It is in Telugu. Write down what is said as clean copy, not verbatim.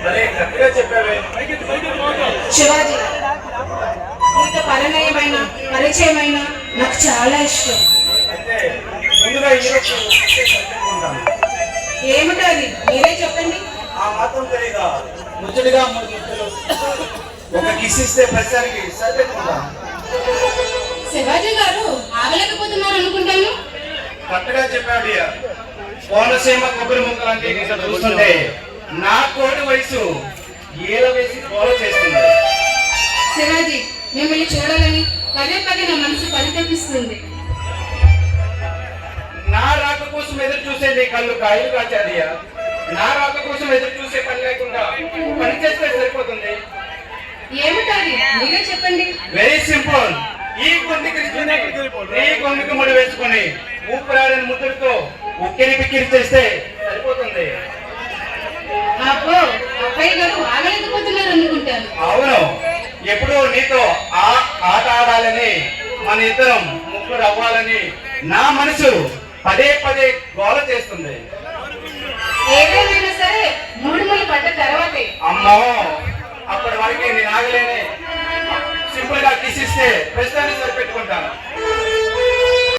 అరే కరెక్ట్గా చెప్పావే. శివాజీ, నీతో పరిణయమైన పరిచయమైన నాకు చాలా ఇష్టం. అయితే ముందుగా ఉంటాను. ఏమిటో అది మీరే చెప్పండి. ఆ మాత్రం తెలీదా? ముచ్చటగా మూడు ముచ్చలు ఒక కిస్ ఇస్తే ప్రతిసారికి సరిపెట్టుకుంటాను. శివాజీ గారు ఆగలేకపోతున్నారు అనుకుంటాను. కరెక్ట్గా చెప్పాడు. కోనసీమ కొబ్బరి ముక్కలాంటి చూస్తుంటే నా కోటి వయసు ఏల వేసి ఫాలో చేస్తుంది. శివాజీ, మిమ్మల్ని చూడాలని పదే పదే నా మనసు పరితపిస్తుంది. నా రాక కోసం ఎదురు చూసే నీ కళ్ళు కాయలు కాచాదయ్యా. నా రాక కోసం ఎదురు చూసే పని లేకుండా పని చేస్తే సరిపోతుంది. ఏమిటది మీరే చెప్పండి. Very simple. ఈ కొందికి నీ కొందికి ముడి వేసుకుని ఊపిరాడని ముద్దులతో ఉక్కిరి పిక్కిరి చేస్తే సరిపోతుంది. అబ్బో, అబ్బాయి గారు ఆగలేకపోతున్నారు అనుకుంటాను. అవును, ఎప్పుడూ నీతో ఆట ఆడాలని, మన ఇద్దరం ముగ్గురు అవ్వాలని నా మనసు పదే పదే గోల చేస్తుంది. ఏదేమైనా సరే మూడు ముళ్ళు పడ్డ తర్వాతే. అమ్మో, అప్పటి వరకు నేను ఆగలేనే. సింపుల్ గా కిసిస్తే ప్రస్తుతాన్ని సరిపెట్టుకుంటాను.